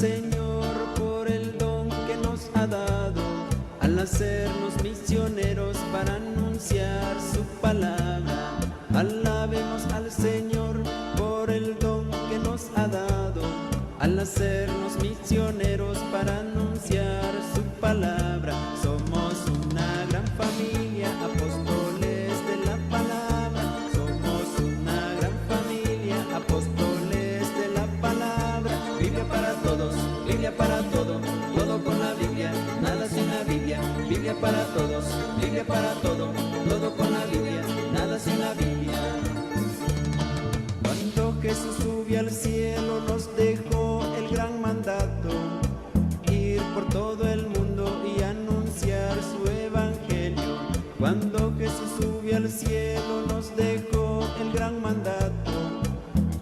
Señor por el don que nos ha dado, al hacernos misioneros para anunciar su palabra. Alabemos al Señor por el don que nos ha dado, al hacernos misioneros para anunciar su palabra. Somos una gran familia, apóstoles de la palabra. Somos una gran familia, apóstoles de la palabra. Biblia para todos, Biblia para todo, todo con la Biblia, nada sin la Biblia. Biblia para todos, Biblia para todo, todo con la Biblia, nada sin la Biblia. Cuando Jesús subió al cielo nos dejó el gran mandato, ir por todo el mundo y anunciar su evangelio. Cuando Jesús subió al cielo nos dejó el gran mandato,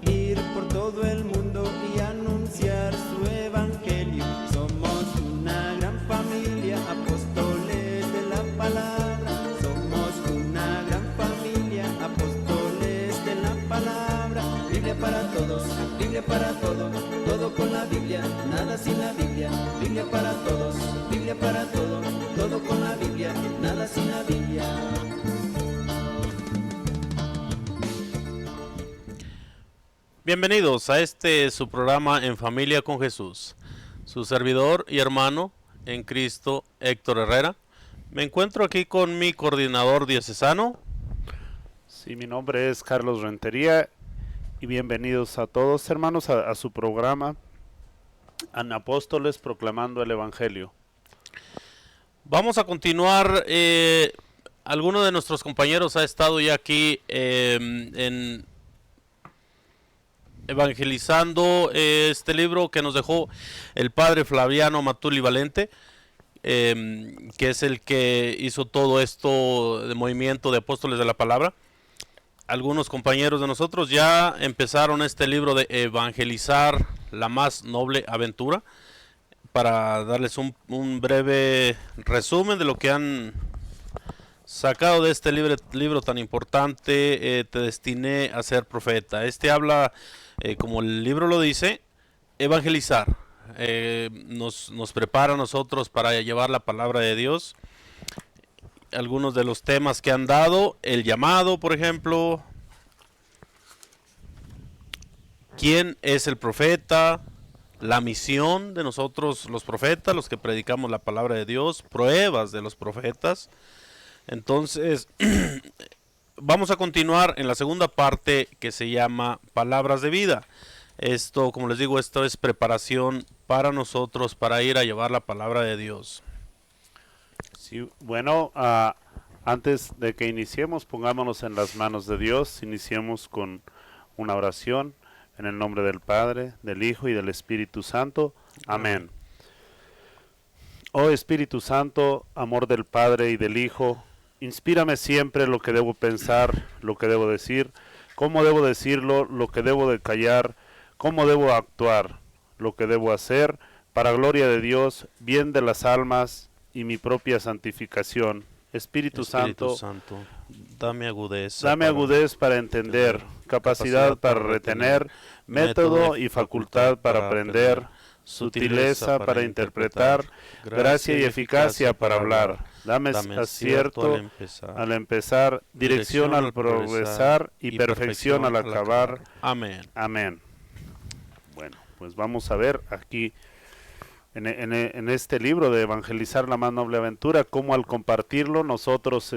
ir por todo el mundo y anunciar su evangelio. Somos una gran familia, apóstoles de la palabra. Somos una gran familia, apóstoles de la palabra. Biblia para todos, Biblia para todo, todo con la Biblia, nada sin la Biblia. Biblia para todos, Biblia para todo, todo con la Biblia, nada sin la Biblia. Bienvenidos a su programa En Familia con Jesús. Su servidor y hermano en Cristo, Héctor Herrera. Me encuentro aquí con mi coordinador diocesano. Sí, mi nombre es Carlos Rentería y bienvenidos a todos, hermanos, a su programa Apóstoles proclamando el Evangelio. Vamos a continuar. Alguno de nuestros compañeros ha estado ya aquí evangelizando este libro que nos dejó el padre Flaviano Matuli Valente, que es el que hizo todo esto de movimiento de apóstoles de la palabra. Algunos compañeros de nosotros ya empezaron este libro de evangelizar la más noble aventura. Para darles un breve resumen de lo que han sacado de este libro tan importante, Te destiné a ser profeta. Habla, como el libro lo dice, evangelizar. Nos prepara a nosotros para llevar la palabra de Dios. Algunos de los temas que han dado, el llamado, por ejemplo, quién es el profeta, la misión de nosotros los profetas, los que predicamos la palabra de Dios, pruebas de los profetas. Entonces, vamos a continuar en la segunda parte que se llama Palabras de Vida. Esto, como les digo, esto es preparación para nosotros para ir a llevar la palabra de Dios. Sí, bueno, antes de que iniciemos, pongámonos en las manos de Dios. Iniciemos con una oración en el nombre del Padre, del Hijo y del Espíritu Santo. Amén. Oh Espíritu Santo, amor del Padre y del Hijo, inspírame siempre lo que debo pensar, lo que debo decir, cómo debo decirlo, lo que debo de callar, cómo debo actuar, lo que debo hacer, para gloria de Dios, bien de las almas y mi propia santificación. Espíritu Santo, dame agudez para entender, capacidad para retener, método y facultad para aprender, sutileza para interpretar, gracia y eficacia para hablar. Dame acierto al empezar, dirección al progresar y perfección al acabar. Amén. Amén. Bueno, pues vamos a ver aquí en este libro de Evangelizar la más noble aventura, cómo al compartirlo nosotros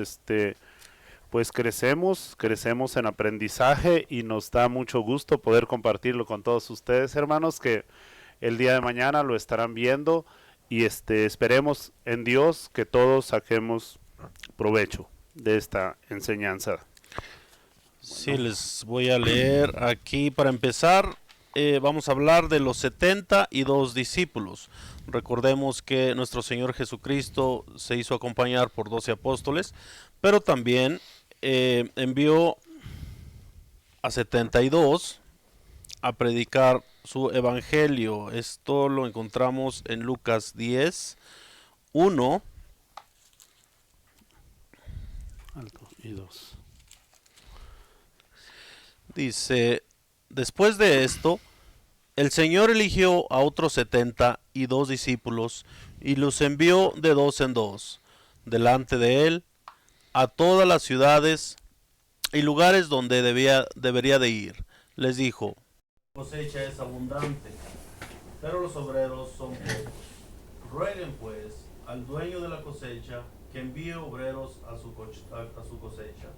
pues crecemos en aprendizaje, y nos da mucho gusto poder compartirlo con todos ustedes, hermanos, que el día de mañana lo estarán viendo, y esperemos en Dios que todos saquemos provecho de esta enseñanza. Sí, les voy a leer aquí para empezar. Vamos a hablar de los 72 discípulos. Recordemos que nuestro Señor Jesucristo se hizo acompañar por 12 apóstoles, pero también envió a 72 a predicar su evangelio. Esto lo encontramos en Lucas 10, 1 y 2. Dice: después de esto, El Señor eligió a otros 72 discípulos y los envió de dos en dos delante de él a todas las ciudades y lugares donde debería de ir. Les dijo: la cosecha es abundante, pero los obreros son pocos. Rueguen pues al dueño de la cosecha que envíe obreros a su cosecha.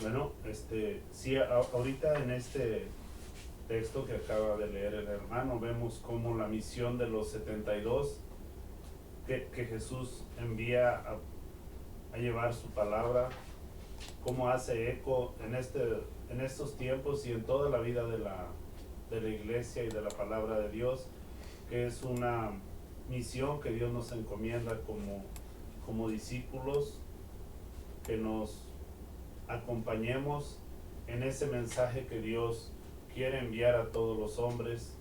Bueno, sí, ahorita en este texto que acaba de leer el hermano, vemos como la misión de los 72 que Jesús envía a llevar su palabra, cómo hace eco en estos tiempos y en toda la vida de la iglesia y de la palabra de Dios, que es una misión que Dios nos encomienda como discípulos, que nos acompañemos en ese mensaje que Dios quiere enviar a todos los hombres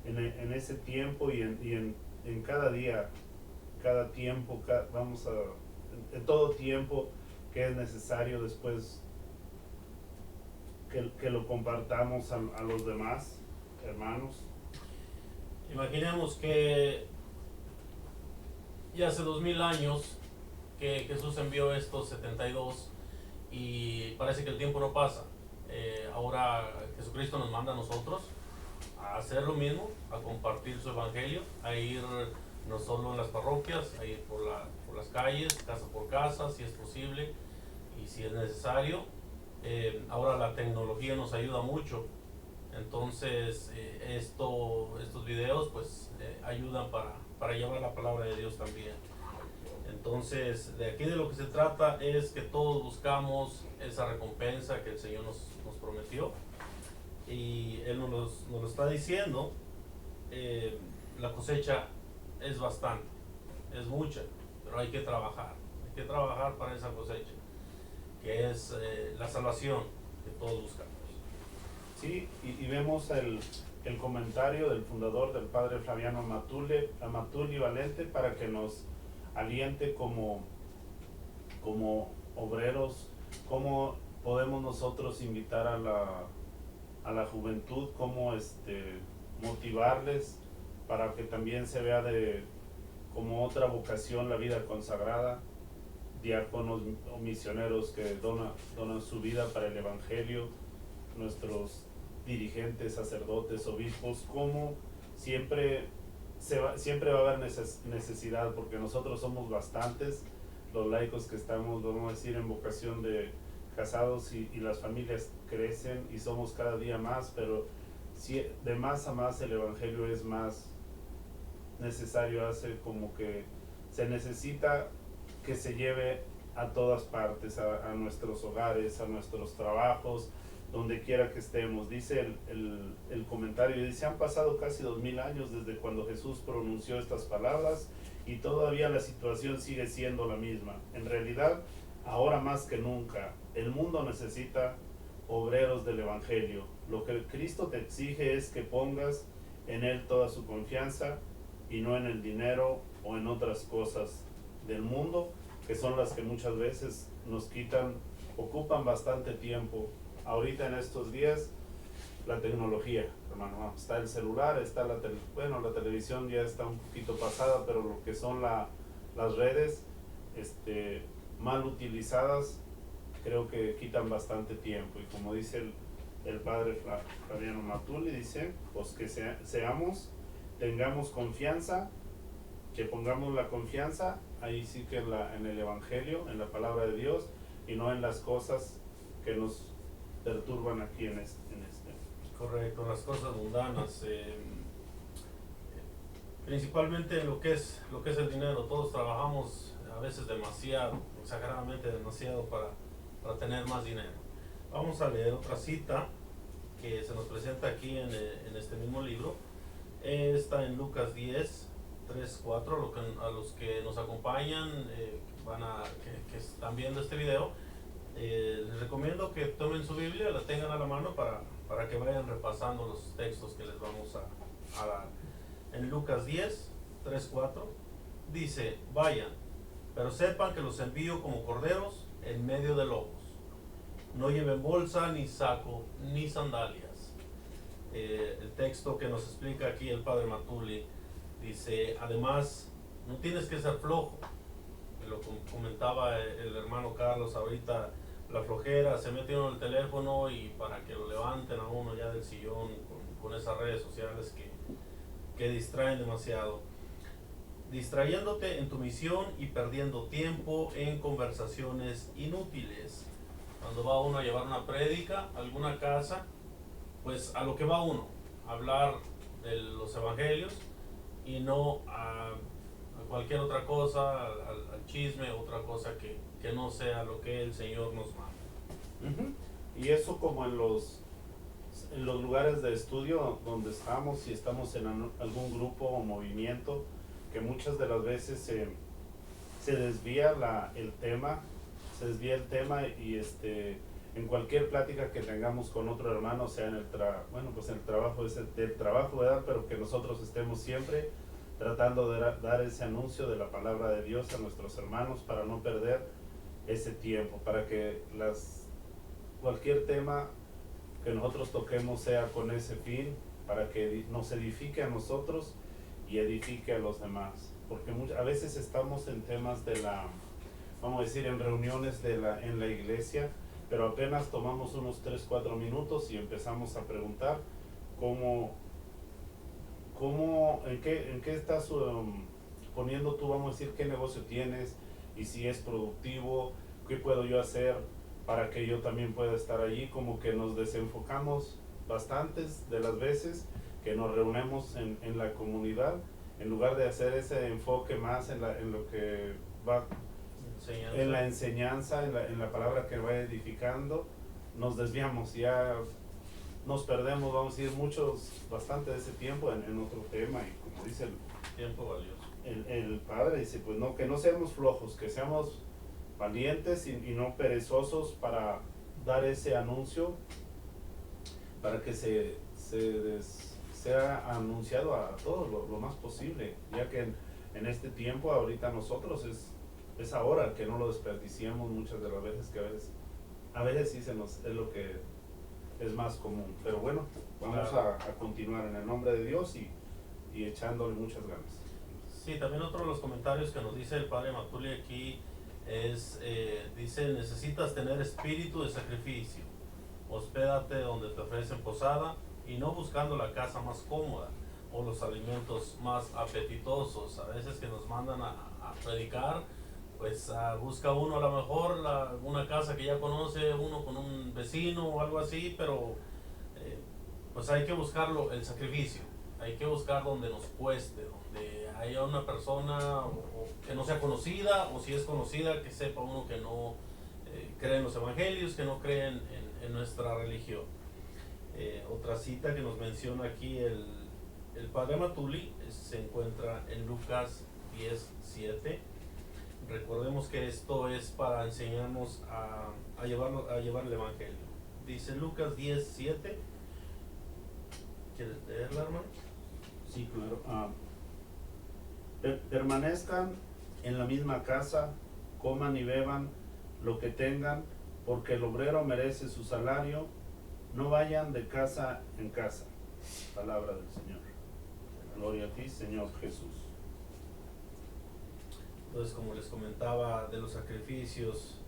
en ese tiempo y en cada día, cada tiempo, en todo tiempo que es necesario después que lo compartamos a los demás hermanos. Imaginemos que ya hace 2000 años que Jesús envió estos 72 y parece que el tiempo no pasa. Ahora Jesucristo nos manda a nosotros a hacer lo mismo, a compartir su evangelio, a ir no solo en las parroquias, a ir por las calles, casa por casa, si es posible y si es necesario. Ahora la tecnología nos ayuda mucho, entonces estos videos pues ayudan para llevar la palabra de Dios también. Entonces, de aquí de lo que se trata es que todos buscamos esa recompensa que el Señor nos prometió, y Él nos lo está diciendo. La cosecha es bastante, es mucha, pero hay que trabajar para esa cosecha, que es la salvación que todos buscamos. Sí, y vemos el comentario del fundador, del padre Flaviano Matuli Valente, para que nos aliente como obreros, cómo podemos nosotros invitar a la juventud, cómo motivarles para que también se vea como otra vocación la vida consagrada, diáconos o misioneros que donan su vida para el evangelio, nuestros dirigentes, sacerdotes, obispos, como siempre va a haber necesidad, porque nosotros somos bastantes, los laicos que estamos, vamos a decir, en vocación de casados, y las familias crecen y somos cada día más, pero si de más a más el evangelio es más necesario, hace como que se necesita que se lleve a todas partes, a nuestros hogares, a nuestros trabajos, donde quiera que estemos. Dice el comentario, dice: han pasado casi 2000 años desde cuando Jesús pronunció estas palabras y todavía la situación sigue siendo la misma. En realidad, ahora más que nunca, el mundo necesita obreros del evangelio. Lo que Cristo te exige es que pongas en Él toda su confianza y no en el dinero o en otras cosas del mundo, que son las que muchas veces ocupan bastante tiempo. Ahorita en estos días, la tecnología, hermano, está el celular, está la televisión ya está un poquito pasada, pero lo que son las redes, mal utilizadas, creo que quitan bastante tiempo. Y como dice el padre Flaviano Matuli, dice, pues que tengamos confianza, que pongamos la confianza, ahí sí que en el evangelio, en la palabra de Dios, y no en las cosas que nos perturban aquí en este. Correcto, las cosas mundanas, principalmente lo que es el dinero. Todos trabajamos a veces demasiado, exageradamente demasiado, para tener más dinero. Vamos a leer otra cita que se nos presenta aquí en este mismo libro. Está en Lucas 10, 3, 4. A los que nos acompañan, que están viendo este video, les recomiendo que tomen su Biblia, la tengan a la mano para que vayan repasando los textos que les vamos a dar. En Lucas 10, 3, 4 dice: vayan, pero sepan que los envío como corderos en medio de lobos. No lleven bolsa, ni saco, ni sandalias. El texto que nos explica aquí el padre Matuli dice, además, no tienes que ser flojo. Lo comentaba el hermano Carlos ahorita, la flojera, se mete uno en el teléfono y para que lo levanten a uno ya del sillón con esas redes sociales que distraen demasiado. Distrayéndote en tu misión y perdiendo tiempo en conversaciones inútiles. Cuando va uno a llevar una prédica a alguna casa, pues a lo que va uno, a hablar de los evangelios y no a cualquier otra cosa, al chisme, otra cosa que no sea lo que el Señor nos manda. Y eso como en los lugares de estudio donde estamos, si estamos en algún grupo o movimiento, que muchas de las veces se desvía el tema y en cualquier plática que tengamos con otro hermano, sea en el trabajo del trabajo, ¿verdad? Pero que nosotros estemos siempre tratando de dar ese anuncio de la palabra de Dios a nuestros hermanos para no perder ese tiempo, para que cualquier tema que nosotros toquemos sea con ese fin, para que nos edifique a nosotros y edifique a los demás, porque a veces estamos en temas vamos a decir, en reuniones en la iglesia, pero apenas tomamos unos 3-4 minutos y empezamos a preguntar en qué estás poniendo tú, vamos a decir, qué negocio tienes y si es productivo, qué puedo yo hacer para que yo también pueda estar allí. Como que nos desenfocamos bastantes de las veces que nos reunimos en la comunidad, en lugar de hacer ese enfoque más en lo que va en la enseñanza, en la palabra que va edificando, nos desviamos, ya nos perdemos, vamos a decir, bastante de ese tiempo en otro tema. Y como dice tiempo valioso. El padre dice, pues no, que no seamos flojos, que seamos valientes y no perezosos para dar ese anuncio, para que sea anunciado a todos lo más posible, ya que en este tiempo ahorita nosotros es ahora, que no lo desperdiciemos muchas de las veces, que a veces sí es lo que es más común. Pero bueno, vamos a continuar en el nombre de Dios y echándole muchas ganas. Sí, también otro de los comentarios que nos dice el padre Matuli aquí dice, necesitas tener espíritu de sacrificio, hospédate donde te ofrecen posada y no buscando la casa más cómoda o los alimentos más apetitosos. A veces que nos mandan a predicar, pues busca uno a lo mejor una casa que ya conoce uno con un vecino o algo así, pero pues hay que buscarlo, el sacrificio, hay que buscar donde nos cueste, donde haya una persona que no sea conocida, o si es conocida, que sepa uno que no cree en los evangelios, que no cree en nuestra religión. Otra cita que nos menciona aquí el padre Matuli se encuentra en Lucas 10:7. Recordemos que esto es para enseñarnos a llevar el evangelio. Dice Lucas 10:7. ¿Quieres leerla, hermano? Sí, claro. Permanezcan en la misma casa, coman y beban lo que tengan, porque el obrero merece su salario. No vayan de casa en casa. Palabra del Señor. Gloria a ti, Señor Jesús. Entonces, como les comentaba de los sacrificios,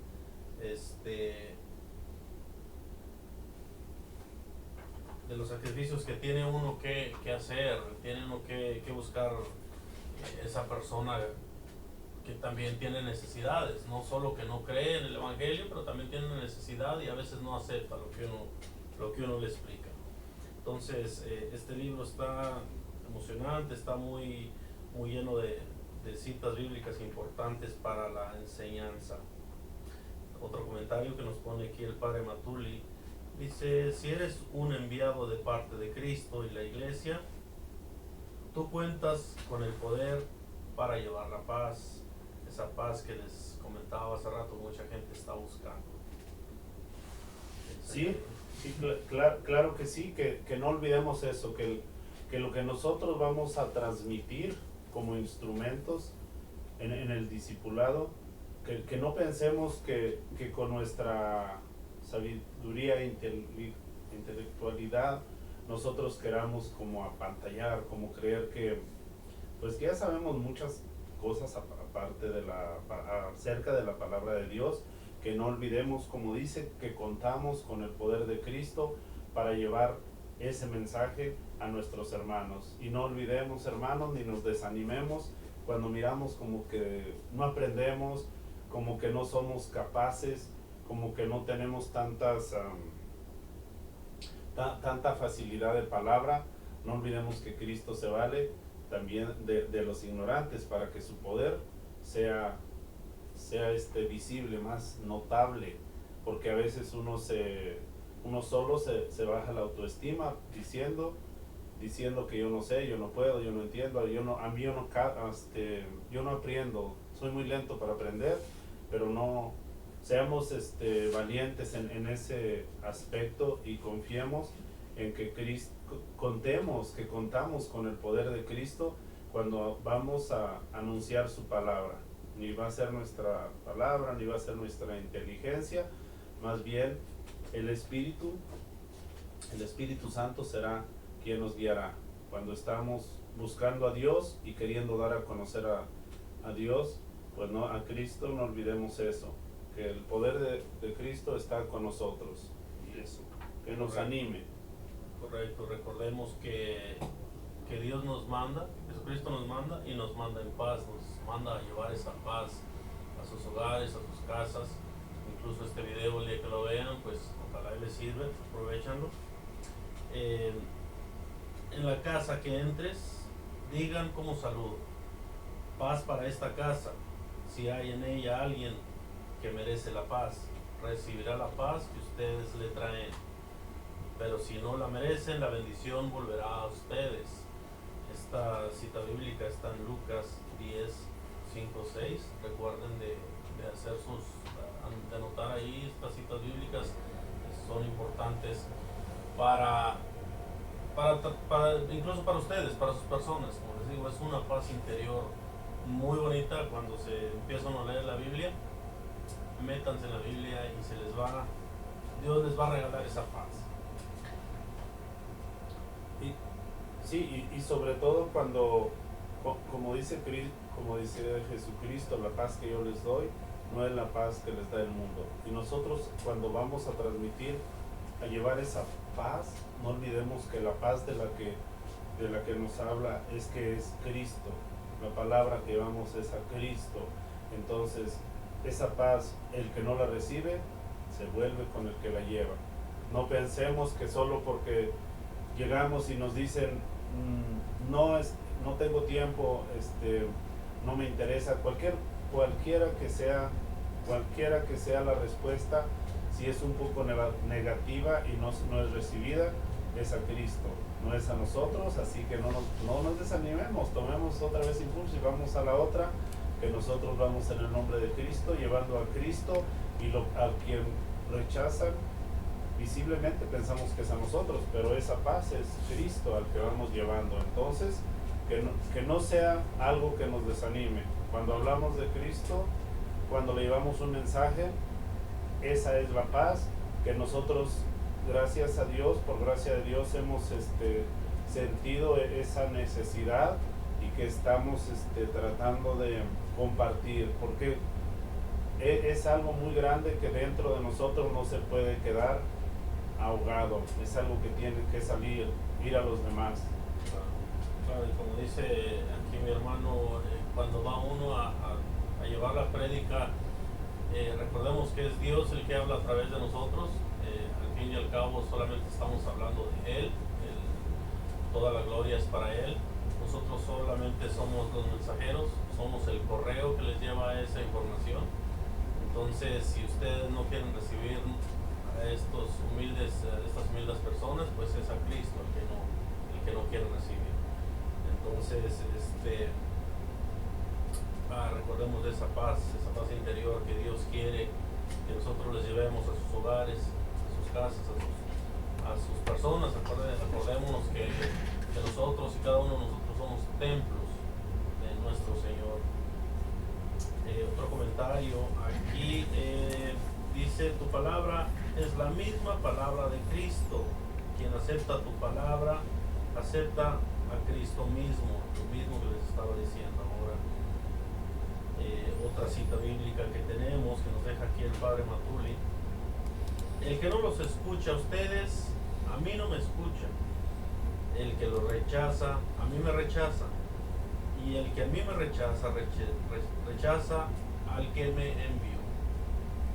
de los sacrificios que tiene uno que hacer, tiene uno que buscar esa persona que también tiene necesidades, no solo que no cree en el evangelio, pero también tiene una necesidad y a veces no acepta lo que uno le explica. Entonces, este libro está emocionante, está muy lleno de citas bíblicas importantes para la enseñanza. Otro comentario que nos pone aquí el padre Matuli dice, si eres un enviado de parte de Cristo y la iglesia, tú cuentas con el poder para llevar la paz, esa paz que les comentaba hace rato, mucha gente está buscando. Sí, claro que sí, que no olvidemos eso, que lo que nosotros vamos a transmitir como instrumentos en el discipulado que no pensemos que con nuestra sabiduría e intelectualidad nosotros queramos como apantallar, como creer que pues que ya sabemos muchas cosas aparte de acerca de la palabra de Dios, que no olvidemos, como dice, que contamos con el poder de Cristo para llevar ese mensaje a nuestros hermanos. Y no olvidemos, hermanos, ni nos desanimemos cuando miramos como que no aprendemos, como que no somos capaces, como que no tenemos tanta facilidad de palabra. No olvidemos que Cristo se vale también de los ignorantes para que su poder sea visible, más notable, porque a veces uno solo se baja la autoestima diciendo que yo no sé, yo no puedo, yo no entiendo, yo no aprendo, soy muy lento para aprender, pero no seamos valientes en ese aspecto y confiemos en que contamos con el poder de Cristo cuando vamos a anunciar su palabra. Ni va a ser nuestra palabra, ni va a ser nuestra inteligencia, más bien el Espíritu Santo será quien nos guiará. Cuando estamos buscando a Dios y queriendo dar a conocer a Dios, pues no, a Cristo, no olvidemos eso, que el poder de Cristo está con nosotros, y eso, que nos anime. Correcto, recordemos que Dios nos manda, Jesucristo nos manda y nos manda en paz, nos manda a llevar esa paz a sus hogares, a sus casas. Incluso este video, el día que lo vean, pues ojalá les sirva, aprovechanlo. En la casa que entres, digan como saludo: paz para esta casa. Si hay en ella alguien que merece la paz, recibirá la paz que ustedes le traen. Pero si no la merecen, la bendición volverá a ustedes. Esta cita bíblica está en Lucas 10, 5, 6. Recuerden de anotar ahí estas citas bíblicas, son importantes incluso para ustedes, para sus personas. Como les digo, es una paz interior muy bonita cuando se empiezan a leer la Biblia. Métanse en la Biblia y Dios les va a regalar esa paz. Y sobre todo cuando, como dice Jesucristo, la paz que yo les doy no es la paz que les da el mundo. Y nosotros, cuando vamos a transmitir, a llevar esa paz, no olvidemos que la paz de la que nos habla es que es Cristo. La palabra que llevamos es a Cristo. Entonces, esa paz, el que no la recibe, se vuelve con el que la lleva. No pensemos que solo porque llegamos y nos dicen no tengo tiempo, no me interesa, cualquiera que sea la respuesta, si es un poco negativa y no es recibida, es a Cristo, no es a nosotros. Así que no nos desanimemos, tomemos otra vez impulso y vamos a la otra, que nosotros vamos en el nombre de Cristo, llevando a Cristo, y a quien rechazan visiblemente pensamos que es a nosotros, pero esa paz es Cristo al que vamos llevando. Entonces, que no sea algo que nos desanime. Cuando hablamos de Cristo, cuando le llevamos un mensaje, esa es la paz que nosotros, gracias a Dios, por gracia de Dios, hemos sentido esa necesidad, y que estamos tratando de compartir, porque es algo muy grande que dentro de nosotros no se puede quedar ahogado, es algo que tiene que salir, ir a los demás. Claro, y como dice aquí mi hermano, cuando va uno a llevar la prédica, recordemos que es Dios el que habla a través de nosotros. Al fin y al cabo solamente estamos hablando de Él, toda la gloria es para Él. Nosotros solamente somos los mensajeros, somos el correo que les lleva esa información. Entonces, si ustedes no quieren recibir a estas humildes personas, pues es a Cristo el que no quiere recibir. Entonces, recordemos de esa paz interior que Dios quiere que nosotros les llevemos a sus hogares, a sus casas, a sus personas. Recordémonos que nosotros y cada uno de nosotros somos templos de nuestro Señor. Otro comentario. comentario. Aquí dice, tu palabra es la misma palabra de Cristo. Quien acepta tu palabra, acepta a Cristo mismo. Lo mismo que les estaba diciendo ahora. Otra cita bíblica que tenemos, que nos deja aquí el Padre Matuli. El que no los escucha a ustedes, a mí no me escucha. El que los rechaza, a mí me rechaza. Y el que a mí me rechaza, rechaza al que me envió.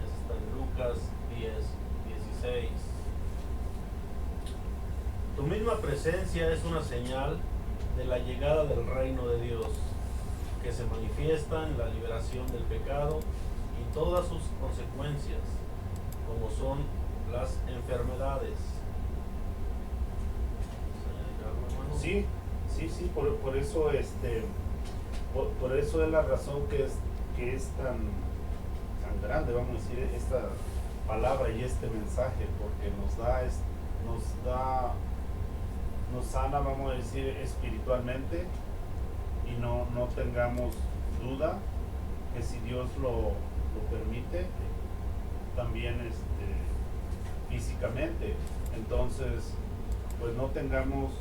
Eso está en Lucas 10:16. Tu misma presencia es una señal de la llegada del reino de Dios, que se manifiesta en la liberación del pecado y todas sus consecuencias, como son las enfermedades. Sí, por eso por eso es la razón que es tan grande, vamos a decir, esta palabra y este mensaje, porque nos sana, vamos a decir, espiritualmente, y no tengamos duda que si Dios lo permite, también físicamente. Entonces, pues no tengamos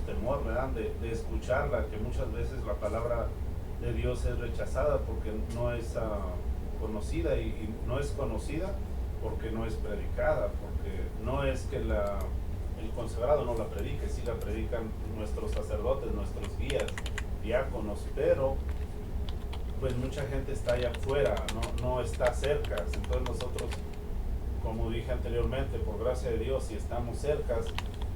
temor, ¿verdad? De escucharla, que muchas veces la palabra de Dios es rechazada porque no es conocida, y no es conocida porque no es predicada, porque no es que el consagrado no la predique, sí la predican nuestros sacerdotes, nuestros guías, diáconos, pero pues mucha gente está allá afuera, no está cerca. Entonces nosotros, como dije anteriormente, por gracia de Dios, si estamos cerca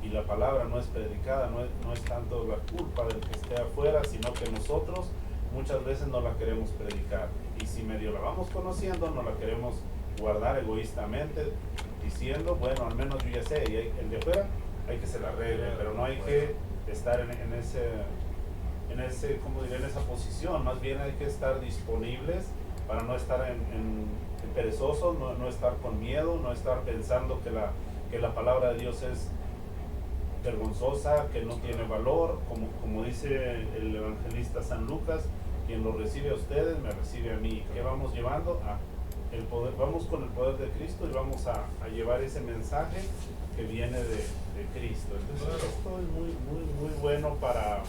y la palabra no es predicada, no es tanto la culpa del que esté afuera, sino que nosotros muchas veces no la queremos predicar, y si medio la vamos conociendo, no la queremos guardar egoístamente, diciendo, bueno, al menos yo ya sé, y el de afuera hay que se la arregle, pero no hay que estar en esa posición. Más bien hay que estar disponibles para no estar en perezosos, no estar con miedo, no estar pensando que la palabra de Dios es vergonzosa, que no tiene valor, como dice el evangelista San Lucas: quien lo recibe a ustedes, me recibe a mí. ¿Qué vamos llevando? El poder, vamos con el poder de Cristo, y vamos a llevar ese mensaje que viene de Cristo. Entonces esto es muy bueno para,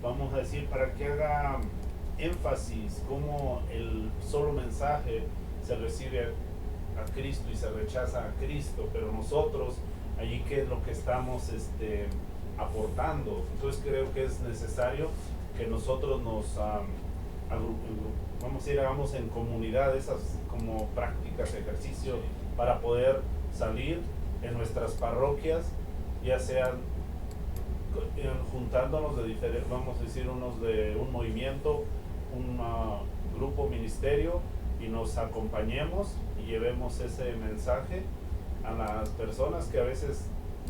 vamos a decir, para que haga énfasis cómo el solo mensaje se recibe a Cristo y se rechaza a Cristo, pero nosotros allí qué es lo que estamos aportando. Entonces creo que es necesario que nosotros nos vamos a ir, hagamos en comunidad esas como prácticas, ejercicio, para poder salir en nuestras parroquias, ya sean juntándonos de diferentes, vamos a decir, unos de un movimiento, un grupo, ministerio, y nos acompañemos y llevemos ese mensaje a las personas, que a veces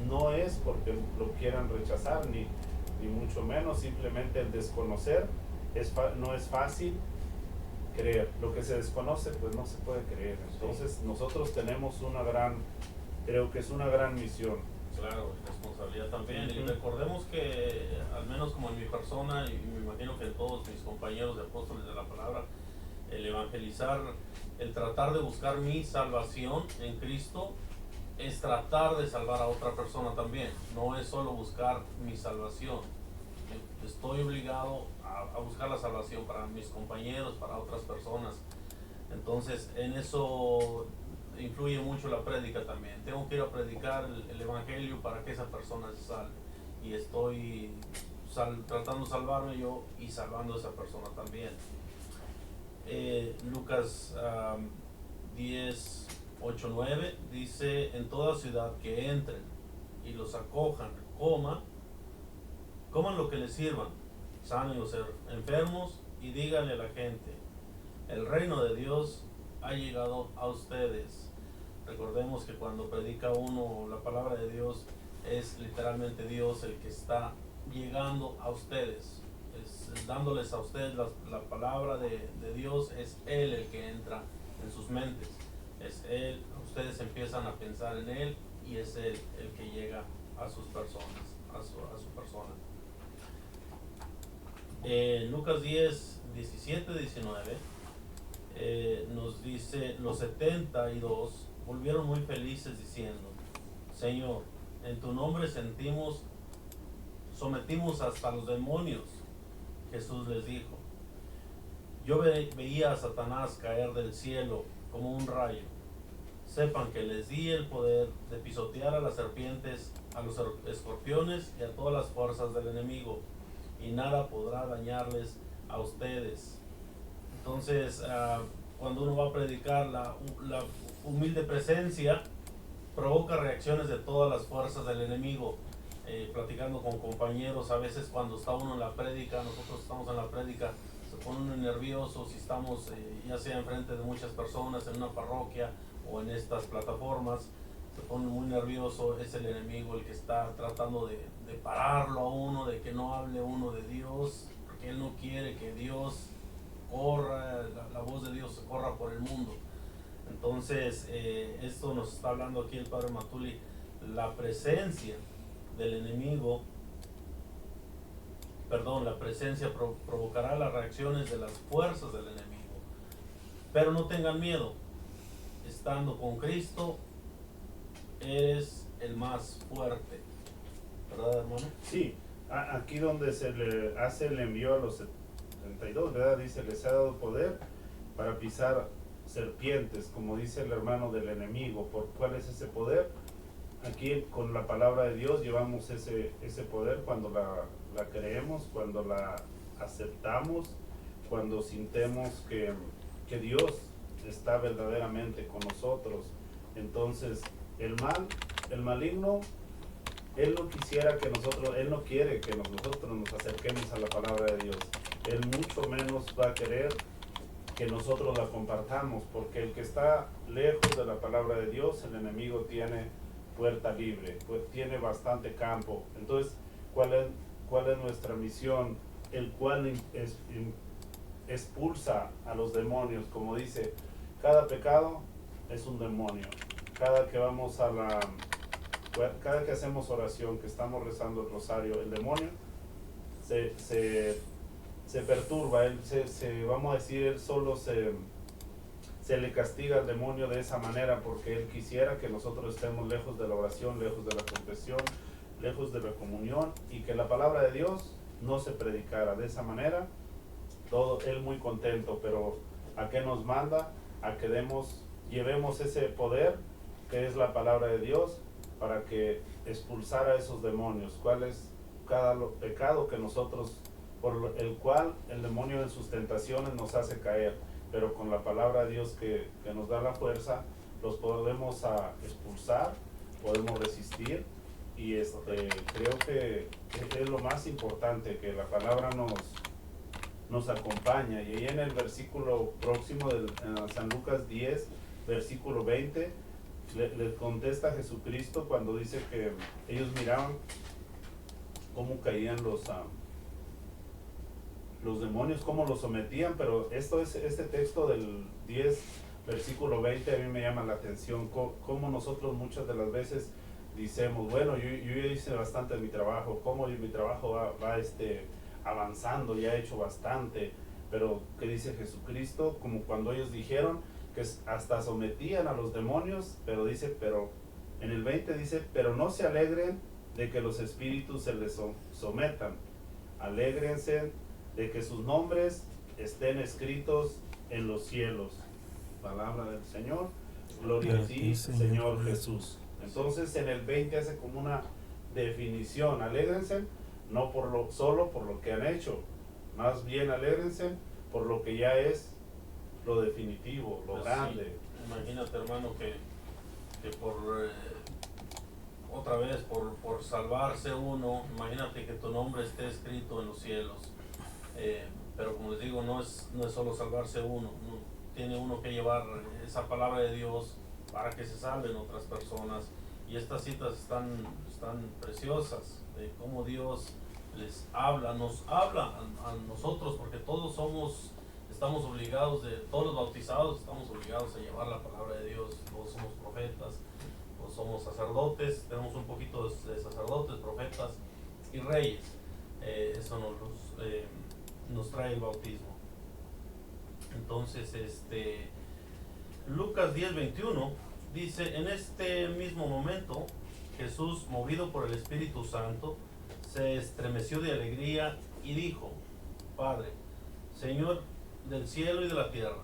no es porque lo quieran rechazar, ni mucho menos, simplemente el desconocer no es fácil creer. Lo que se desconoce, pues no se puede creer. Entonces nosotros tenemos creo que es una gran misión. Claro, responsabilidad también. Y recordemos que, al menos como en mi persona, y me imagino que en todos mis compañeros de apóstoles de la palabra, el evangelizar, el tratar de buscar mi salvación en Cristo, es tratar de salvar a otra persona también. No es solo buscar mi salvación. Estoy obligado a buscar la salvación para mis compañeros, para otras personas. Entonces, en eso influye mucho la prédica también. Tengo que ir a predicar el evangelio para que esa persona se salve. Y estoy tratando de salvarme yo y salvando a esa persona también. Lucas 10, 8, 9 dice: en toda ciudad que entren y los acojan, coman lo que les sirvan, sanen los enfermos y díganle a la gente: el reino de Dios ha llegado a ustedes. Recordemos que cuando predica uno la palabra de Dios, es literalmente Dios el que está llegando a ustedes, es dándoles a ustedes la palabra de Dios. Es Él el que entra en sus mentes, es Él, ustedes empiezan a pensar en Él, y es Él el que llega a sus personas, a su persona. Lucas 10, 17-19, nos dice: los 72 volvieron muy felices diciendo: Señor, en tu nombre sometimos hasta los demonios. Jesús les dijo: yo veía a Satanás caer del cielo como un rayo. Sepan que les di el poder de pisotear a las serpientes, a los escorpiones y a todas las fuerzas del enemigo, y nada podrá dañarles a ustedes. Entonces, cuando uno va a predicar, la humilde presencia provoca reacciones de todas las fuerzas del enemigo. Platicando con compañeros, a veces cuando está uno en la prédica, nosotros estamos en la prédica, se pone uno nervioso si estamos ya sea enfrente de muchas personas en una parroquia o en estas plataformas, se pone muy nervioso. Es el enemigo el que está tratando de pararlo a uno, de que no hable uno de Dios, porque él no quiere que Dios corra, la voz de Dios corra por el mundo. Entonces, esto nos está hablando aquí el Padre Matuli, la presencia del enemigo, la presencia provocará las reacciones de las fuerzas del enemigo. Pero no tengan miedo, estando con Cristo, eres el más fuerte. ¿Verdad, hermano? Sí, aquí donde se le hace el envío a los 72, ¿verdad? Dice: les ha dado poder para pisar serpientes, como dice el hermano, del enemigo. ¿Por cuál es ese poder? Aquí con la palabra de Dios llevamos ese poder cuando la creemos, cuando la aceptamos, cuando sintemos que Dios está verdaderamente con nosotros. Entonces el maligno, él no quisiera que nosotros, él no quiere que nosotros nos acerquemos a la palabra de Dios. Él mucho menos va a querer que nosotros la compartamos, porque el que está lejos de la palabra de Dios, el enemigo tiene puerta libre, pues tiene bastante campo. Entonces, ¿cuál es nuestra misión? El cual expulsa a los demonios, como dice, cada pecado es un demonio. Cada que hacemos oración, que estamos rezando el rosario, el demonio se perturba, vamos a decir, él solo se le castiga al demonio de esa manera, porque él quisiera que nosotros estemos lejos de la oración, lejos de la confesión, lejos de la comunión, y que la palabra de Dios no se predicara de esa manera. Todo él muy contento, pero ¿a qué nos manda? A que llevemos ese poder que es la palabra de Dios, para que expulsara a esos demonios. ¿Cuál es cada pecado que nosotros, por el cual el demonio en sus tentaciones nos hace caer? Pero con la palabra de Dios que nos da la fuerza, los podemos expulsar, podemos resistir, y creo que es lo más importante, que la palabra nos acompaña. Y ahí en el versículo próximo de San Lucas 10, versículo 20, le contesta Jesucristo cuando dice que ellos miraban cómo caían los demonios, cómo los sometían. Pero este texto del 10, versículo 20, a mí me llama la atención, cómo nosotros muchas de las veces decimos, bueno, yo ya hice bastante de mi trabajo, cómo mi trabajo va avanzando, ya he hecho bastante. Pero ¿qué dice Jesucristo? Como cuando ellos dijeron que hasta sometían a los demonios, pero en el 20 dice: pero no se alegren de que los espíritus se les sometan, alégrense de que sus nombres estén escritos en los cielos. Palabra del Señor. Gloria a ti, Señor Jesús. Entonces en el 20 hace como una definición: alégrense no solo por lo que han hecho, más bien alégrense por lo que ya es lo definitivo, lo grande. Sí. Imagínate, hermano, que otra vez por salvarse uno, imagínate que tu nombre esté escrito en los cielos. Pero como les digo, no es solo salvarse uno, tiene uno que llevar esa palabra de Dios para que se salven otras personas. Y estas citas están preciosas, de cómo Dios les habla, nos habla a nosotros, porque todos estamos obligados, todos los bautizados estamos obligados a llevar la palabra de Dios. Todos somos profetas, todos somos sacerdotes, tenemos un poquito de sacerdotes, profetas y reyes. Eso nos trae el bautismo. Entonces, Lucas 10:21 dice: en este mismo momento Jesús, movido por el Espíritu Santo, se estremeció de alegría y dijo: Padre, Señor del cielo y de la tierra,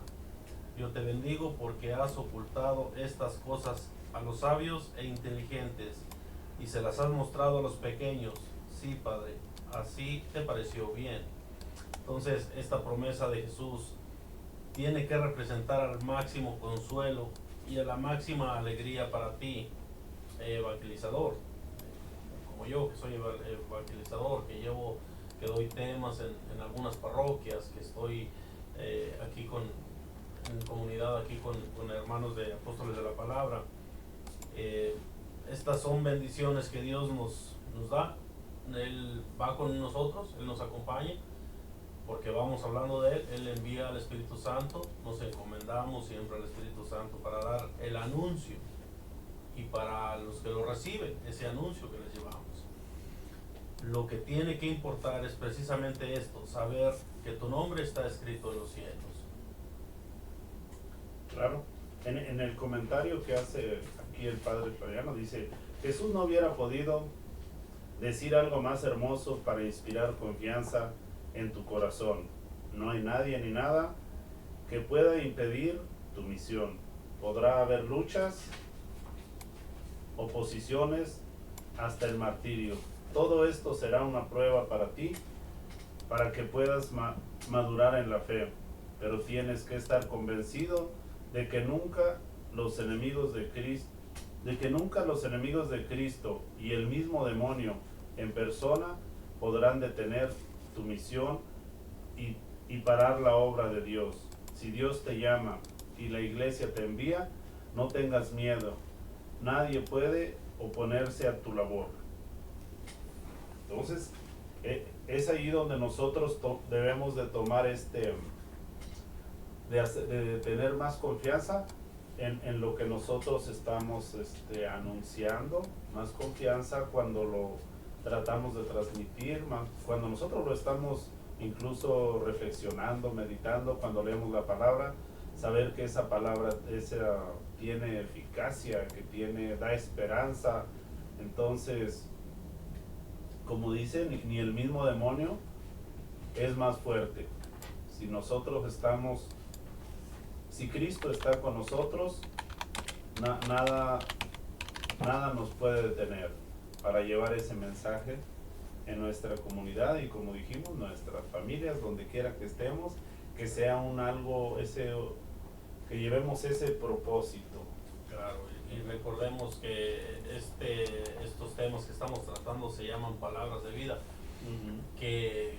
yo te bendigo porque has ocultado estas cosas a los sabios e inteligentes y se las has mostrado a los pequeños. Sí, Padre, así te pareció bien. Entonces, esta promesa de Jesús tiene que representar al máximo consuelo y a la máxima alegría para ti, evangelizador, como yo, que soy evangelizador, que doy temas en algunas parroquias, que estoy aquí en comunidad, aquí con hermanos de apóstoles de la palabra. Estas son bendiciones que Dios nos da. Él va con nosotros, Él nos acompaña, porque vamos hablando de Él envía al Espíritu Santo, nos encomendamos siempre al Espíritu Santo para dar el anuncio y para los que lo reciben, ese anuncio que les llevamos. Lo que tiene que importar es precisamente esto, saber que tu nombre está escrito en los cielos. Claro, en el comentario que hace aquí el padre Flaviano dice: Jesús no hubiera podido decir algo más hermoso para inspirar confianza en tu corazón. No hay nadie ni nada que pueda impedir tu misión. Podrá haber luchas, oposiciones, hasta el martirio. Todo esto será una prueba para ti, para que puedas madurar en la fe. Pero tienes que estar convencido de que nunca los enemigos de Cristo y el mismo demonio en persona podrán detener tu misión y parar la obra de Dios. Si Dios te llama y la iglesia te envía, no tengas miedo. Nadie puede oponerse a tu labor. Entonces, es ahí donde nosotros debemos de tomar de tener más confianza en lo que nosotros estamos anunciando, más confianza cuando lo tratamos de transmitir, cuando nosotros lo estamos incluso reflexionando, meditando, cuando leemos la palabra, saber que esa palabra tiene eficacia, que da esperanza. Entonces, como dicen, ni el mismo demonio es más fuerte. Si Cristo está con nosotros, nada nos puede detener para llevar ese mensaje en nuestra comunidad y, como dijimos, nuestras familias, donde quiera que estemos, que sea que llevemos ese propósito. Claro, y recordemos que estos temas que estamos tratando se llaman palabras de vida. Que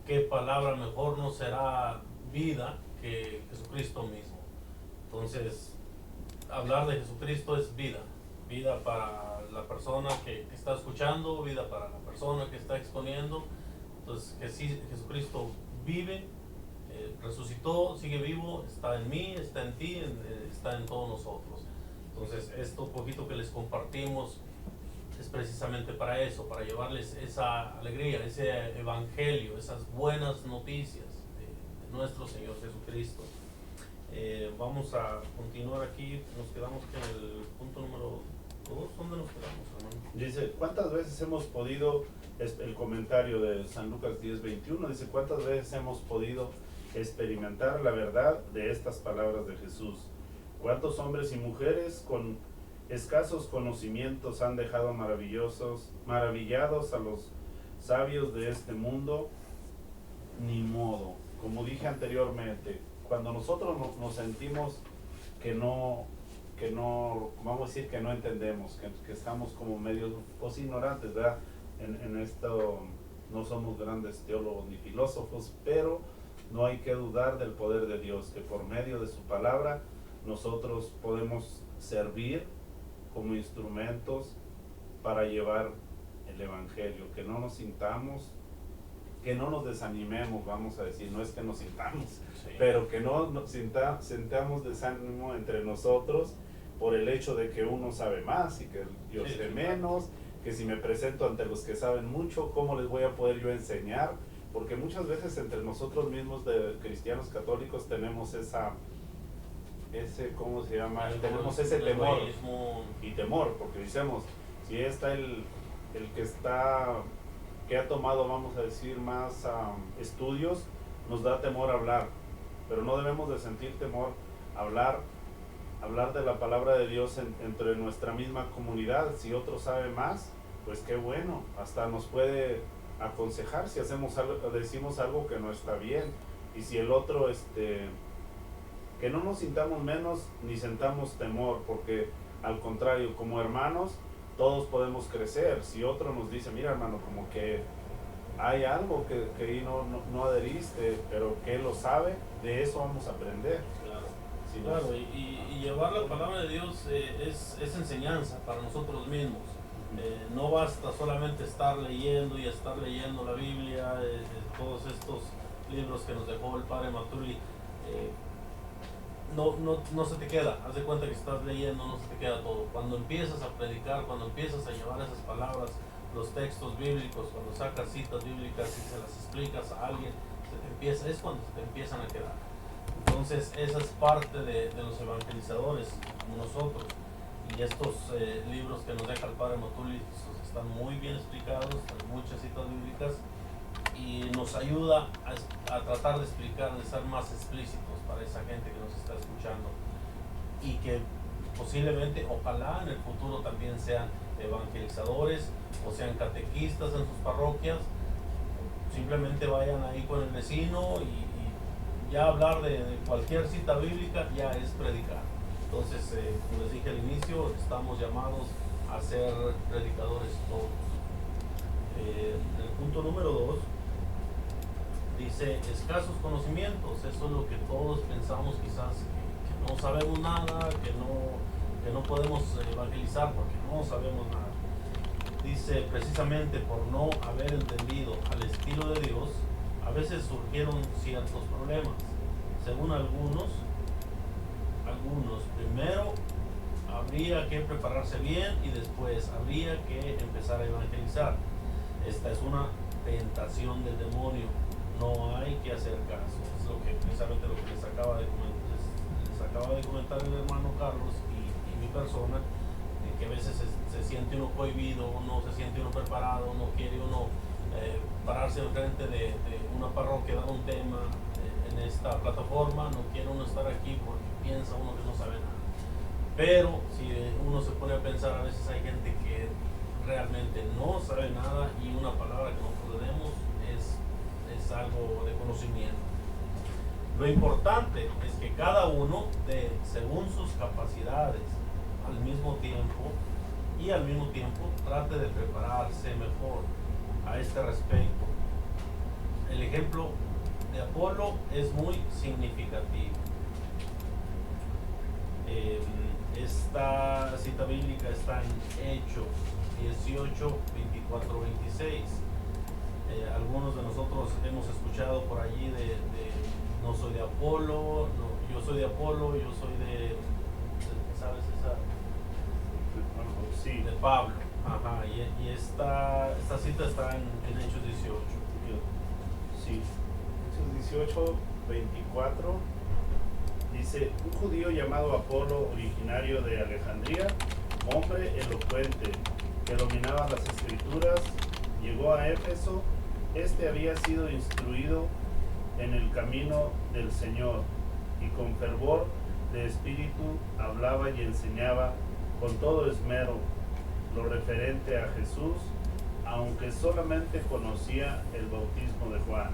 qué palabra mejor no será vida que Jesucristo mismo. Entonces, hablar de Jesucristo es vida para la persona que está escuchando, vida para la persona que está exponiendo. Entonces, que sí, Jesucristo vive, resucitó, sigue vivo, está en mí, está en ti, está en todos nosotros. Entonces, esto poquito que les compartimos es precisamente para eso, para llevarles esa alegría, ese evangelio, esas buenas noticias de nuestro Señor Jesucristo. Vamos a continuar aquí, nos quedamos en el punto número 2. ¿Dónde nos quedamos, hermano? Dice: ¿cuántas veces hemos podido, el comentario de San Lucas 10:21, dice: ¿cuántas veces hemos podido experimentar la verdad de estas palabras de Jesús? ¿Cuántos hombres y mujeres con escasos conocimientos han dejado maravillados a los sabios de este mundo? Ni modo. Como dije anteriormente, cuando nosotros nos sentimos que no, vamos a decir que no entendemos, que estamos como medio ignorantes, ¿verdad? En esto no somos grandes teólogos ni filósofos, pero no hay que dudar del poder de Dios, que por medio de su palabra nosotros podemos servir como instrumentos para llevar el evangelio, que no nos sintamos, que no nos desanimemos, vamos a decir, no es que nos sintamos, sí, pero que no nos sintamos desánimo entre nosotros por el hecho de que uno sabe más y que yo sé menos, que si me presento ante los que saben mucho, ¿cómo les voy a poder yo enseñar? porque muchas veces entre nosotros mismos de cristianos católicos tenemos ¿cómo se llama? Tenemos ese temor y temor, porque decimos, si está el que ha tomado, vamos a decir, más estudios, nos da temor hablar, pero no debemos de sentir temor hablar de la palabra de Dios entre nuestra misma comunidad. Si otro sabe más, pues qué bueno, hasta nos puede aconsejar si hacemos algo, decimos algo que no está bien, y si el otro que no nos sintamos menos ni sentamos temor, porque al contrario, como hermanos todos podemos crecer. Si otro nos dice, mira hermano, como que hay algo que ahí no adheriste, pero que él lo sabe, de eso vamos a aprender. Claro, Si claro, y llevar la palabra de Dios es enseñanza para nosotros mismos. No basta solamente estar leyendo la Biblia, todos estos libros que nos dejó el padre Matuli. No se te queda, haz de cuenta que estás leyendo, no se te queda todo. Cuando empiezas a predicar, cuando empiezas a llevar esas palabras, los textos bíblicos, cuando sacas citas bíblicas y se las explicas a alguien, es cuando se te empiezan a quedar. Entonces esa es parte de los evangelizadores como nosotros, y estos libros que nos deja el padre Matuli están muy bien explicados, hay muchas citas bíblicas, y nos ayuda a tratar de explicar, de ser más explícitos para esa gente que nos está escuchando, y que posiblemente, ojalá en el futuro también sean evangelizadores o sean catequistas en sus parroquias. Simplemente vayan ahí con el vecino y ya hablar de cualquier cita bíblica ya es predicar. Entonces, como les dije al inicio, estamos llamados a ser predicadores todos. El punto número 2 dice escasos conocimientos. Eso es lo que todos pensamos, quizás que no sabemos nada, que no podemos evangelizar porque no sabemos nada. Dice, precisamente por no haber entendido al estilo de Dios, a veces surgieron ciertos problemas. Según algunos, primero habría que prepararse bien y después habría que empezar a evangelizar. Esta es una tentación del demonio, no hay que hacer caso. Es precisamente lo que les acaba de comentar el hermano Carlos y mi persona, que a veces se siente uno cohibido, no se siente uno preparado, no quiere uno pararse enfrente de una parroquia, dar un tema en esta plataforma, no quiere uno estar aquí porque piensa uno que no sabe nada. Pero si uno se pone a pensar, a veces hay gente que realmente no sabe nada, y una palabra que nosotros le demos es algo de conocimiento. Lo importante es que cada uno dé según sus capacidades al mismo tiempo, y al mismo tiempo trate de prepararse mejor a este respecto. El ejemplo de Apolo es muy significativo. Esta cita bíblica está en Hechos 18, 24, 26. Algunos de nosotros hemos escuchado por allí de no soy de Apolo, yo soy de Apolo, yo soy de ¿sabes esa? Sí. De Pablo. Ajá, y esta cita está en Hechos 18. Sí. Hechos 18, 24. Dice, un judío llamado Apolo, originario de Alejandría, hombre elocuente, que dominaba las escrituras, llegó a Éfeso. Este había sido instruido en el camino del Señor, y con fervor de espíritu hablaba y enseñaba con todo esmero lo referente a Jesús, aunque solamente conocía el bautismo de Juan.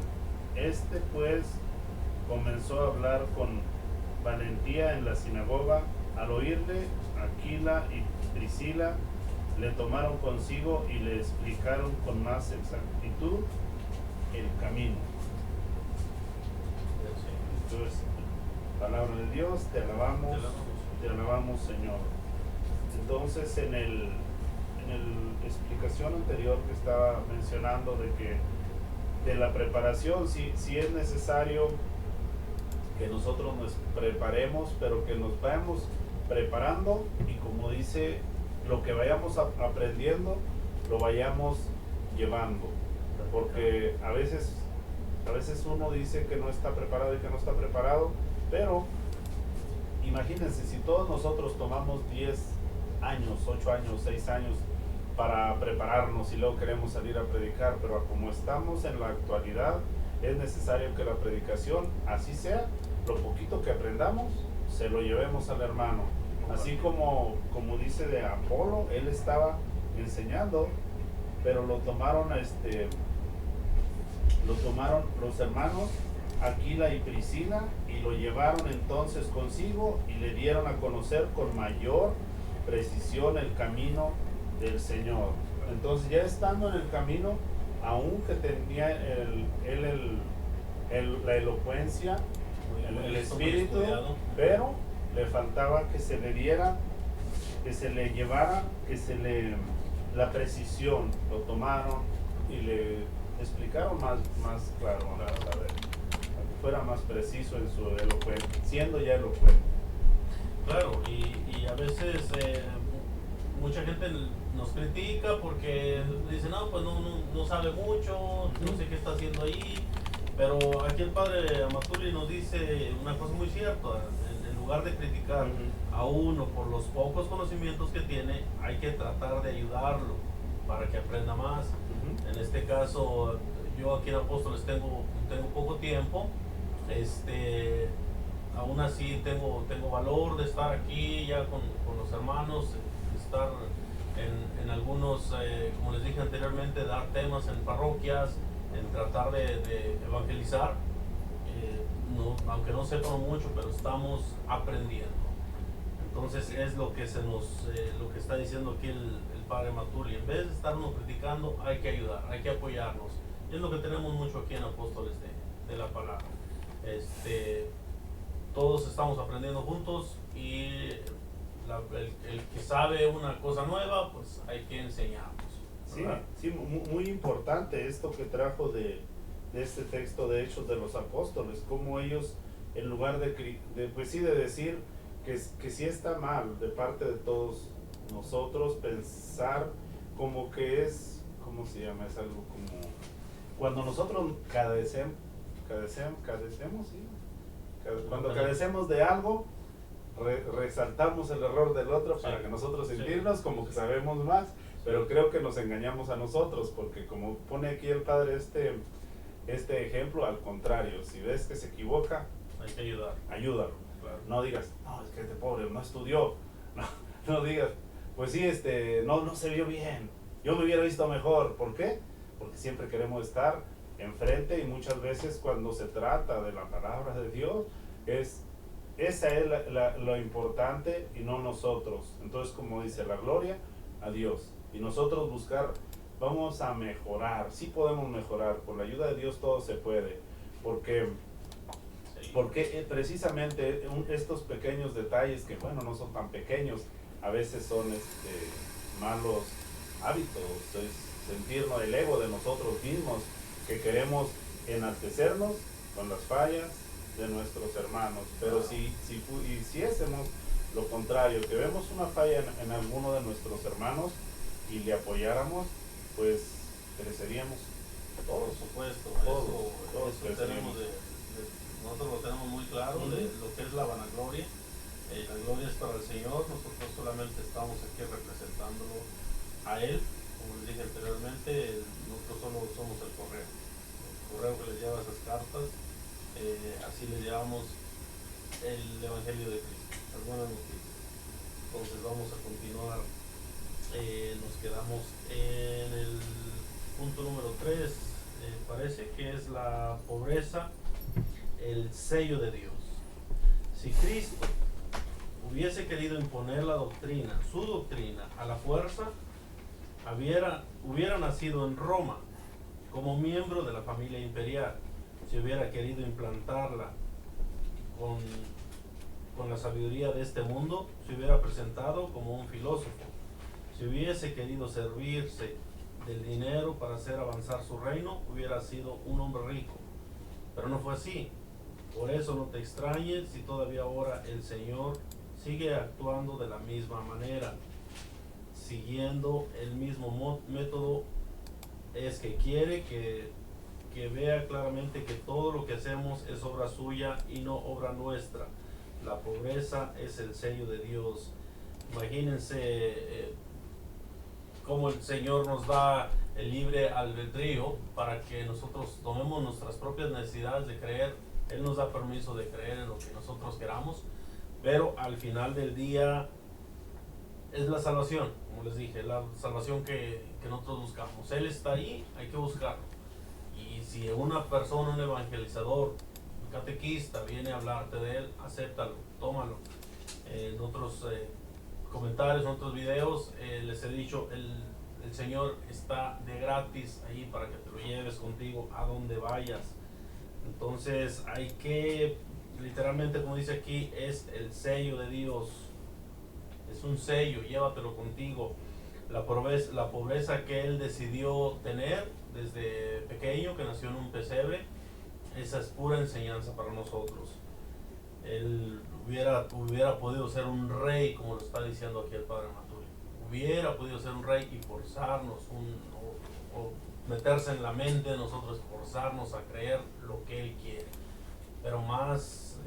Este pues comenzó a hablar con valentía en la sinagoga. Al oírle, Aquila y Priscila le tomaron consigo y le explicaron con más exactitud el camino. Entonces, palabra de Dios, te alabamos Señor. Entonces, en el explicación anterior que estaba mencionando de la preparación, sí es necesario que nosotros nos preparemos, pero que nos vayamos preparando, y como dice, lo que vayamos aprendiendo lo vayamos llevando, porque a veces A veces uno dice que no está preparado y que no está preparado, pero imagínense si todos nosotros tomamos 10 años, 8 años, 6 años para prepararnos y luego queremos salir a predicar, pero como estamos en la actualidad, es necesario que la predicación, así sea, lo poquito que aprendamos, se lo llevemos al hermano. Así como dice de Apolo, él estaba enseñando, pero lo tomaron los hermanos Aquila y Priscila y lo llevaron entonces consigo y le dieron a conocer con mayor precisión el camino del Señor. Entonces, ya estando en el camino, aunque tenía la elocuencia, el espíritu, pero le faltaba que se le diera, que se le llevara, la precisión. Lo tomaron y le explicaron más claro, para que fuera más preciso en su elocuencia, siendo ya elocuente. Claro, y a veces mucha gente nos critica porque dice, no, pues no sabe mucho, no sé qué está haciendo ahí, pero aquí el padre Amatuli nos dice una cosa muy cierta: en lugar de criticar a uno por los pocos conocimientos que tiene, hay que tratar de ayudarlo para que aprenda más. En este caso, yo aquí en Apóstoles tengo poco tiempo, aún así tengo valor de estar aquí ya con los hermanos, estar en algunos, como les dije anteriormente, dar temas en parroquias, en tratar de evangelizar, aunque no sepamos mucho, pero estamos aprendiendo. Entonces es lo que lo que está diciendo aquí el padre Matuli: en vez de estarnos criticando, hay que ayudar, hay que apoyarnos. Y es lo que tenemos mucho aquí en Apóstoles de la Palabra. Todos estamos aprendiendo juntos, y el que sabe una cosa nueva, pues hay que enseñarnos. Sí, muy importante esto que trajo de este texto de Hechos de los Apóstoles, como ellos, en lugar de decir que sí está mal de parte de todos nosotros pensar como que es, ¿cómo se llama? Es algo como cuando nosotros carecemos, ¿sí? Cuando carecemos de algo, resaltamos el error del otro, sí, para que nosotros sentirnos como que sabemos más, pero creo que nos engañamos a nosotros, porque como pone aquí el padre este ejemplo, al contrario, si ves que se equivoca, hay que ayúdalo. Claro. No digas, no, es que este pobre no estudió, no digas, pues sí, no se vio bien, yo me hubiera visto mejor. ¿Por qué? Porque siempre queremos estar enfrente, y muchas veces cuando se trata de la palabra de Dios, esa es lo importante y no nosotros. Entonces, como dice, la gloria a Dios, y nosotros buscar, vamos a mejorar, sí podemos mejorar, con la ayuda de Dios todo se puede, porque precisamente estos pequeños detalles, que bueno, no son tan pequeños, a veces son malos hábitos, sentirnos el ego de nosotros mismos, que queremos enaltecernos con las fallas de nuestros hermanos. Pero si hiciésemos lo contrario, que vemos una falla en alguno de nuestros hermanos y le apoyáramos, pues creceríamos todos. Por supuesto, todos eso nosotros lo tenemos muy claro, de lo que es la vanagloria. La gloria es para el Señor, nosotros solamente estamos aquí representándolo a Él. Como les dije anteriormente, nosotros solo somos el correo que les lleva esas cartas, así le llevamos el Evangelio de Cristo, las buenas noticias. Entonces vamos a continuar, nos quedamos en el punto número 3, parece que es la pobreza, el sello de Dios. Si Cristo hubiese querido imponer su doctrina a la fuerza, hubiera nacido en Roma como miembro de la familia imperial. Si hubiera querido implantarla con la sabiduría de este mundo, se hubiera presentado como un filósofo. Si hubiese querido servirse del dinero para hacer avanzar su reino, hubiera sido un hombre rico. Pero no fue así. Por eso no te extrañes si todavía ahora el Señor sigue actuando de la misma manera, siguiendo el mismo método. Es que quiere que que vea claramente que todo lo que hacemos es obra suya y no obra nuestra. La pobreza es el sello de Dios. Imagínense cómo el Señor nos da el libre albedrío para que nosotros tomemos nuestras propias necesidades de creer. Él nos da permiso de creer en lo que nosotros queramos, pero al final del día es la salvación, como les dije, la salvación que nosotros buscamos. Él está ahí, hay que buscarlo. Y si una persona, un evangelizador, un catequista viene a hablarte de él, acéptalo, tómalo. En otros comentarios, en otros videos, les he dicho, el Señor está de gratis ahí para que te lo lleves contigo a donde vayas. Entonces hay que, literalmente como dice aquí, es el sello de Dios. Es un sello, llévatelo contigo. La pobreza que él decidió tener desde pequeño, que nació en un pesebre, esa es pura enseñanza para nosotros. Él hubiera podido ser un rey, como lo está diciendo aquí el Padre Maturi. Hubiera podido ser un rey y forzarnos, o meterse en la mente de nosotros, forzarnos a creer lo que él quiere. Pero más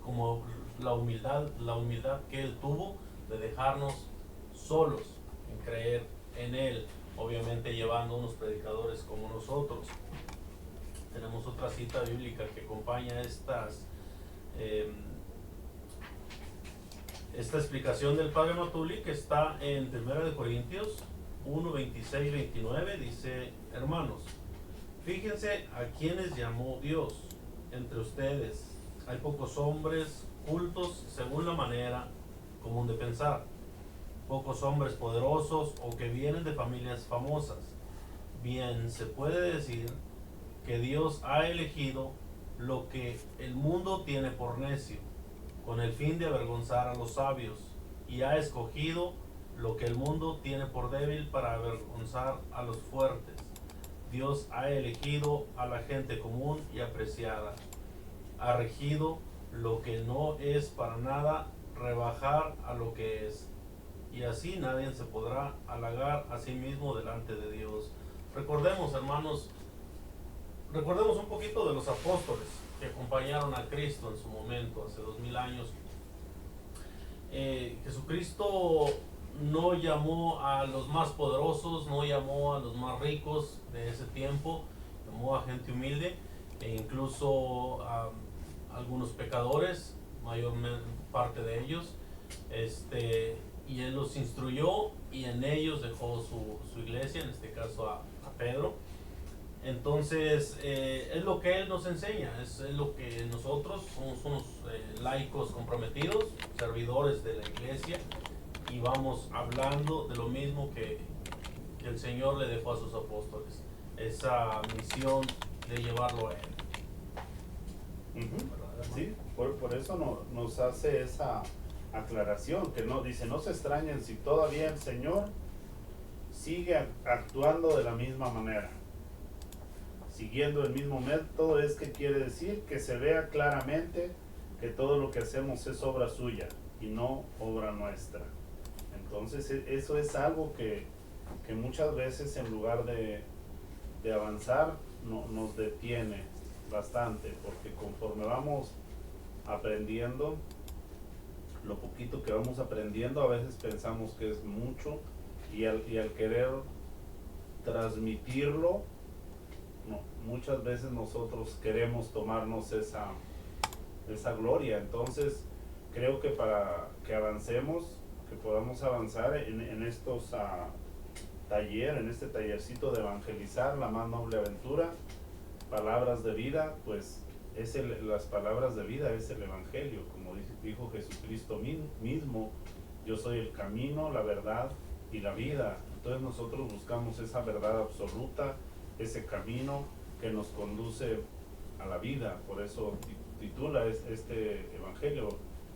como la humildad que él tuvo de dejarnos solos en creer en él, obviamente llevando unos predicadores como nosotros. Tenemos otra cita bíblica que acompaña esta explicación del Padre Matuli, que está en 1 Corintios 1, 26, 29. Dice: hermanos, fíjense a quienes llamó Dios entre ustedes. Hay pocos hombres cultos según la manera común de pensar, pocos hombres poderosos o que vienen de familias famosas. Bien, se puede decir que Dios ha elegido lo que el mundo tiene por necio, con el fin de avergonzar a los sabios, y ha escogido lo que el mundo tiene por débil para avergonzar a los fuertes. Dios ha elegido a la gente común y apreciada. Ha regido lo que no es para nada rebajar a lo que es, y así nadie se podrá halagar a sí mismo delante de Dios. Recordemos, hermanos, recordemos un poquito de los apóstoles que acompañaron a Cristo en su momento, hace 2000 años. Jesucristo no llamó a los más poderosos, no llamó a los más ricos de ese tiempo, llamó a gente humilde e incluso a algunos pecadores, mayor parte de ellos, y él los instruyó y en ellos dejó su iglesia, en este caso a Pedro. Entonces es lo que él nos enseña, es lo que nosotros somos unos laicos comprometidos, servidores de la iglesia, y vamos hablando de lo mismo que el Señor le dejó a sus apóstoles, esa misión de llevarlo a él. Sí, por eso nos hace esa aclaración, que no dice: no se extrañen si todavía el Señor sigue actuando de la misma manera, siguiendo el mismo método. Es que quiere decir que se vea claramente que todo lo que hacemos es obra suya y no obra nuestra. Entonces eso es algo que muchas veces, en lugar de avanzar, nos detiene bastante, porque conforme vamos aprendiendo, lo poquito que vamos aprendiendo, a veces pensamos que es mucho, y al querer transmitirlo, muchas veces nosotros queremos tomarnos esa gloria. Entonces creo que para que avancemos, que podamos avanzar en estos en este tallercito de evangelizar, la más noble aventura, palabras de vida, pues las palabras de vida es el evangelio, como dijo Jesucristo mismo: yo soy el camino, la verdad y la vida. Entonces nosotros buscamos esa verdad absoluta, ese camino que nos conduce a la vida. Por eso titula este evangelio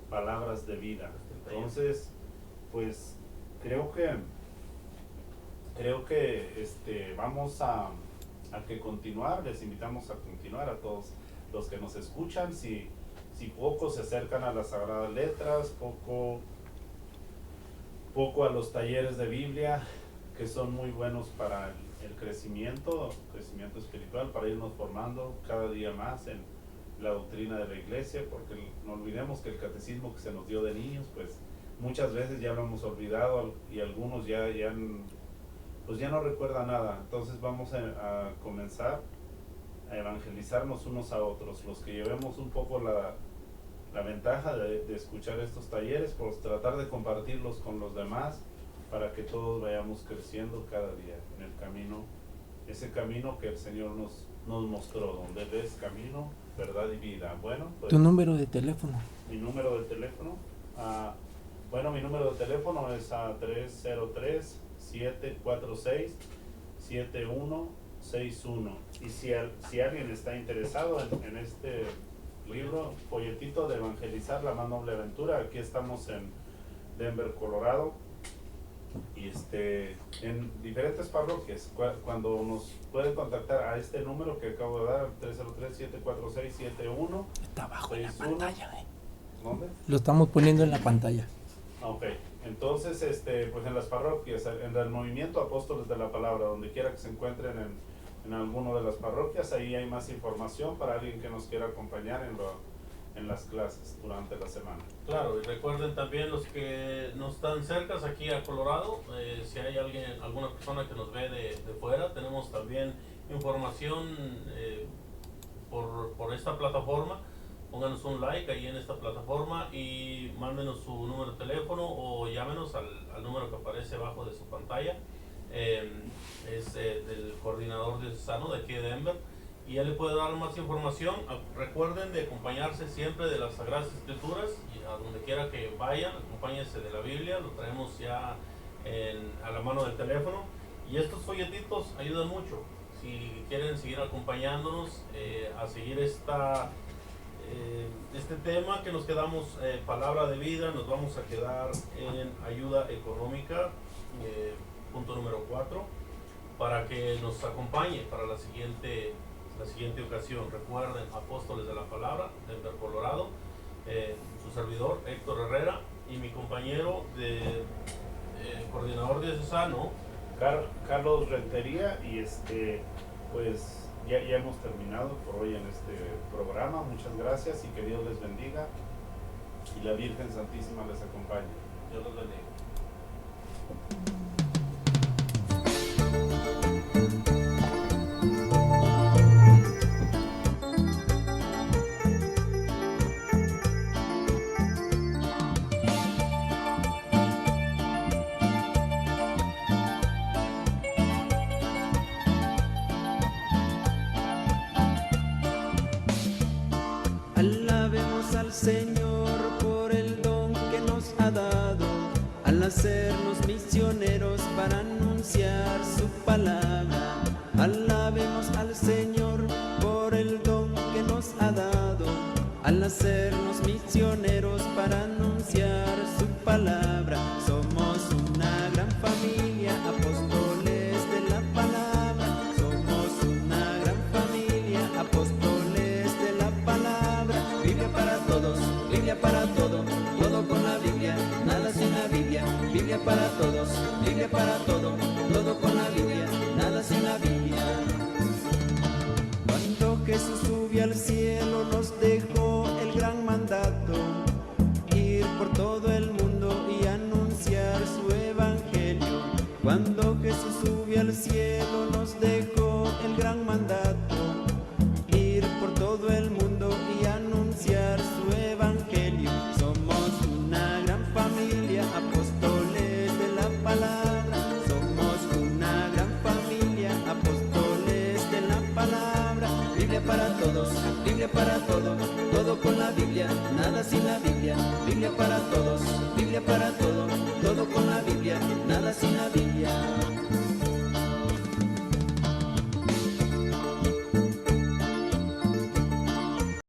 palabras de vida. Entonces, pues creo que vamos a que continuar. Les invitamos a continuar a todos los que nos escuchan. Si pocos se acercan a las Sagradas Letras, poco a los talleres de Biblia, que son muy buenos para el crecimiento espiritual, para irnos formando cada día más en la doctrina de la iglesia, porque no olvidemos que el catecismo que se nos dio de niños, pues muchas veces ya lo hemos olvidado y algunos ya no recuerdan nada. Entonces vamos a comenzar a evangelizarnos unos a otros, los que llevemos un poco la ventaja de escuchar estos talleres, pues tratar de compartirlos con los demás para que todos vayamos creciendo cada día en el camino, ese camino que el Señor nos mostró, donde Él es camino, verdad y vida. Bueno, pues, ¿Tu número de teléfono? mi número de teléfono, mi número de teléfono es 303-746-7161. Y si alguien está interesado en este libro, folletito de Evangelizar la más noble aventura, aquí estamos en Denver, Colorado, y en diferentes parroquias. Cuando nos pueden contactar a este número que acabo de dar, 303-746-7161. Está abajo en la pantalla, ¿Dónde? Lo estamos poniendo en la pantalla. Ok, entonces pues en las parroquias, en el movimiento Apóstoles de la Palabra, donde quiera que se encuentren en alguno de las parroquias, ahí hay más información para alguien que nos quiera acompañar en las clases durante la semana. Claro, y recuerden también los que no están cercas aquí a Colorado, si hay alguna persona que nos ve de fuera, tenemos también información por esta plataforma. Pónganos un like ahí en esta plataforma y mándenos su número de teléfono o llámenos al número que aparece abajo de su pantalla. Es del coordinador diocesano de aquí de Denver y él le puede dar más información. Recuerden de acompañarse siempre de las Sagradas Escrituras y a donde quiera que vayan, acompáñense de la Biblia, lo traemos ya a la mano del teléfono, y estos folletitos ayudan mucho. Si quieren seguir acompañándonos a seguir este tema que nos quedamos, palabra de vida, nos vamos a quedar en ayuda económica, punto número 4, para que nos acompañe para la siguiente ocasión. Recuerden, Apóstoles de la Palabra, Denver, Colorado, su servidor Héctor Herrera y mi compañero de coordinador diocesano Carlos Rentería, y pues ya hemos terminado por hoy en este programa. Muchas gracias y que Dios les bendiga y la Virgen Santísima les acompañe. Dios los bendiga. Alabemos al Señor por el don que nos ha dado, al hacernos misioneros para anunciar su palabra. Alabemos al Señor por el don que nos ha dado, al hacernos misioneros para anunciar su palabra. Somos una gran familia, apóstoles de la palabra. Somos una gran familia, apóstoles de la palabra. Biblia para todos, Biblia para todo, todo con la Biblia, nada sin la Biblia. Biblia para todos, Biblia para todo, todo con la Biblia, nada sin la Biblia. Cuando Jesús subió al cielo nos dejó el gran mandato, ir por todo el mundo y anunciar su evangelio. Cuando Jesús subió al cielo nos dejó el gran mandato, ir por todo el mundo y anunciar su evangelio. Somos una gran familia, apóstoles de la palabra. Somos una gran familia, apóstoles de la palabra. Biblia para todos, Biblia para todo, todo con la Biblia, nada sin la Biblia. Biblia para todos, Biblia para todo, todo con la Biblia, nada sin la Biblia.